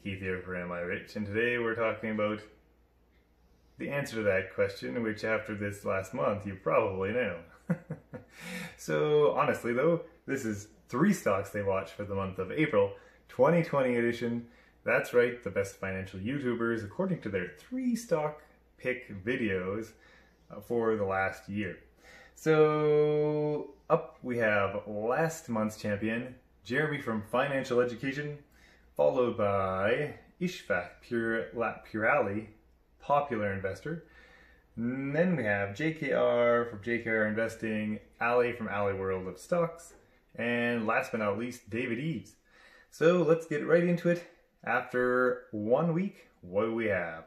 Keith here for Am I Rich? And today we're talking about the answer to that question, which after this last month you probably know. So honestly though, this is 3 stocks they watched for the month of April 2020 edition. That's right, the best financial YouTubers according to their 3 stock pick videos for the last year. So up we have last month's champion, Jeremy from Financial Education, followed by Ishfaaq, Peerally, Popular Investor. And then we have JKR from JKR-Investing, Ali from Ali World of Stocks, and last but not least, David Eaves. So let's get right into it. After 1 week, what do we have?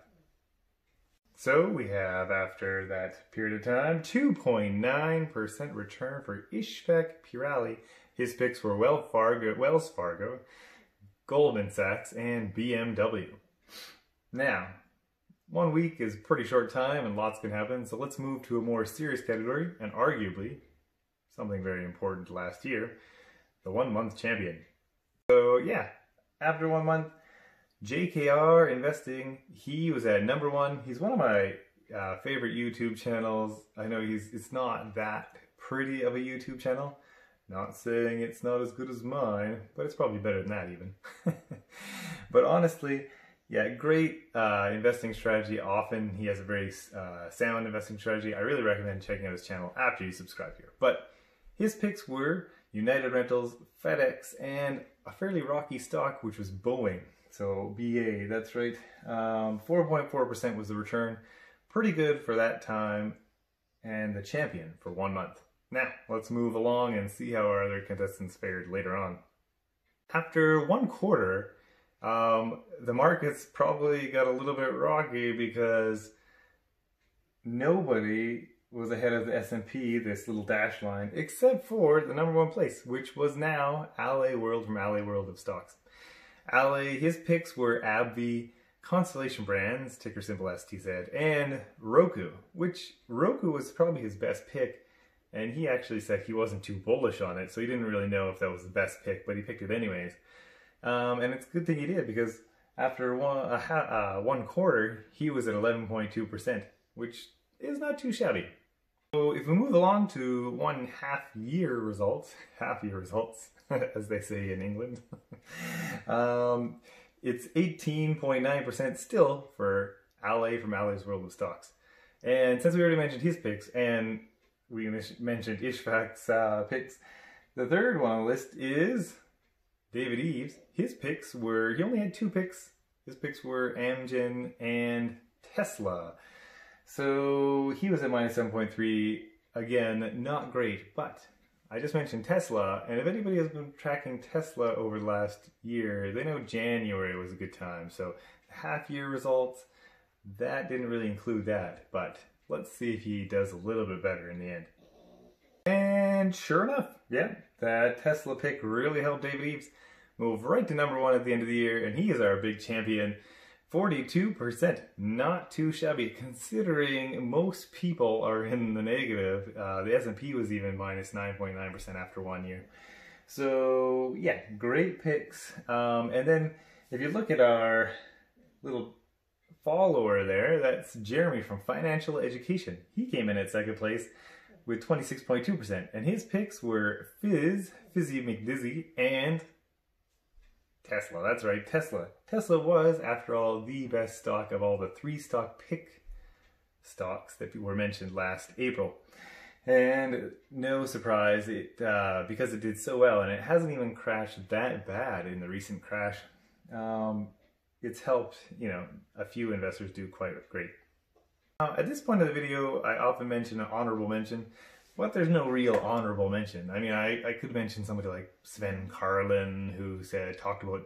So we have, after that period of time, 2.9% return for Ishfaaq Peerally. His picks were Wells Fargo, Goldman Sachs, and BMW. Now, 1 week is a pretty short time and lots can happen, so let's move to a more serious category, and arguably something very important last year, the 1 month champion. So yeah, after 1 month, JKR-Investing, he was at number 1. He's one of my favorite YouTube channels. I know it's not that pretty of a YouTube channel. Not saying it's not as good as mine, but it's probably better than that even. But honestly, yeah, great investing strategy. Often he has a very sound investing strategy. I really recommend checking out his channel after you subscribe here. But his picks were United Rentals, FedEx, and a fairly rocky stock, which was Boeing. So BA, that's right. 4.4% was the return. Pretty good for that time, and the champion for 1 month. Now, let's move along and see how our other contestants fared later on. After 1 quarter, the markets probably got a little bit rocky because nobody was ahead of the S&P, this little dash line, except for the number 1 place, which was now Ali World from Ali World of Stocks. Ali, his picks were ABBV, Constellation Brands, ticker symbol STZ, and ROKU, which ROKU was probably his best pick. And he actually said he wasn't too bullish on it, so he didn't really know if that was the best pick, but he picked it anyways. And it's a good thing he did, because after 1 quarter, he was at 11.2%, which is not too shabby. So if we move along to 1 half-year results, as they say in England, it's 18.9% still for Ali from Ali's World of Stocks. And since we already mentioned his picks, and we mentioned Ishfaaq's picks, the third one on the list is David Eaves. His picks were, he only had 2 picks. His picks were AMGN and Tesla. So he was at minus 7.3. Again, not great, but I just mentioned Tesla, and if anybody has been tracking Tesla over the last year, they know January was a good time. So the half-year results, that didn't really include that, but let's see if he does a little bit better in the end. And sure enough, yeah, that Tesla pick really helped David Eaves move right to number 1 at the end of the year, and he is our big champion. 42%, not too shabby, considering most people are in the negative. The S&P was even minus 9.9% after 1 year. So yeah, great picks. And then if you look at our little follower there, that's Jeremy from Financial Education. He came in at 2nd place with 26.2%, and his picks were FIZZ, Fizzy McDizzy, and Tesla. That's right, Tesla. Tesla was, after all, the best stock of all the 3 stock pick stocks that were mentioned last April. And no surprise, because it did so well, and it hasn't even crashed that bad in the recent crash. It's helped, you know, a few investors do quite great. Now, at this point of the video, I often mention an honorable mention, but there's no real honorable mention. I mean, I could mention somebody like Sven Carlin, who talked about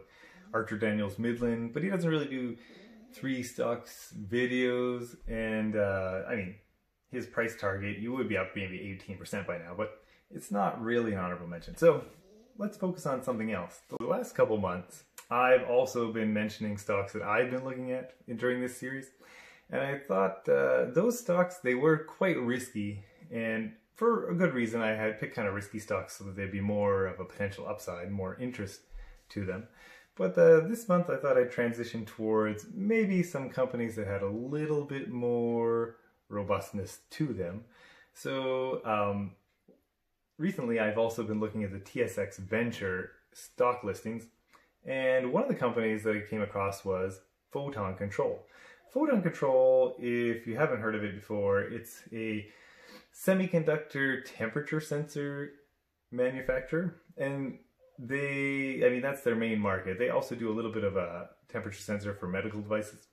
Archer Daniels Midland, but he doesn't really do 3 stocks videos, and I mean, his price target, you would be up maybe 18% by now, but it's not really an honorable mention. So let's focus on something else. The last couple months, I've also been mentioning stocks that I've been looking at during this series, and I thought those stocks, they were quite risky, and for a good reason. I had picked kind of risky stocks so that there'd be more of a potential upside, more interest to them. But this month I thought I'd transition towards maybe some companies that had a little bit more robustness to them. So recently I've also been looking at the TSX Venture stock listings, and one of the companies that I came across was Photon Control. Photon Control, if you haven't heard of it before, it's a semiconductor temperature sensor manufacturer, and that's their main market. They also do a little bit of a temperature sensor for medical devices,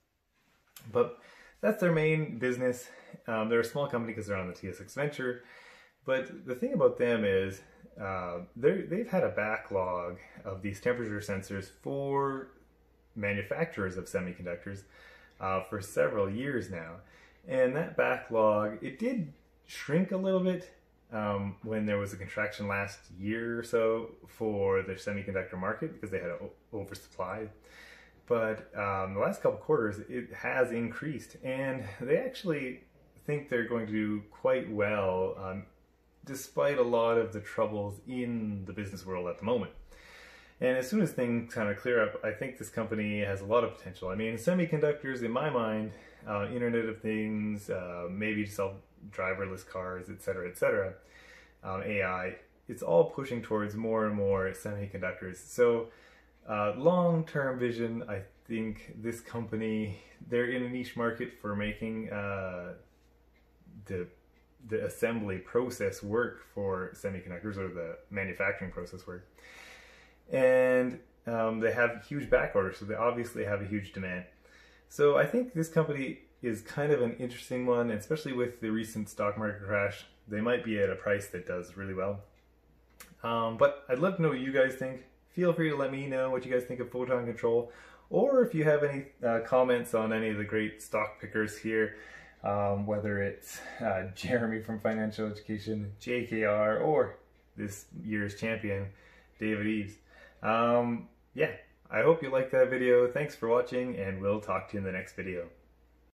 but that's their main business. They're a small company because they're on the TSX Venture, but the thing about them is they've had a backlog of these temperature sensors for manufacturers of semiconductors for several years now, and that backlog, it did shrink a little bit when there was a contraction last year or so for the semiconductor market because they had an oversupply. But the last couple quarters, it has increased, and they actually think they're going to do quite well despite a lot of the troubles in the business world at the moment. And as soon as things kind of clear up, I think this company has a lot of potential. I mean, semiconductors, in my mind, Internet of Things, maybe self-driverless cars, etc., AI, it's all pushing towards more and more semiconductors. So long-term vision, I think this company, they're in a niche market for making the assembly process work for semiconductors, or the manufacturing process work. And they have huge back orders, so they obviously have a huge demand. So I think this company is kind of an interesting one, especially with the recent stock market crash. They might be at a price that does really well. But I'd love to know what you guys think. Feel free to let me know what you guys think of Photon Control, or if you have any comments on any of the great stock pickers here, whether it's Jeremy from Financial Education, JKR, or this year's champion, David Eaves. Yeah, I hope you liked that video. Thanks for watching, and we'll talk to you in the next video.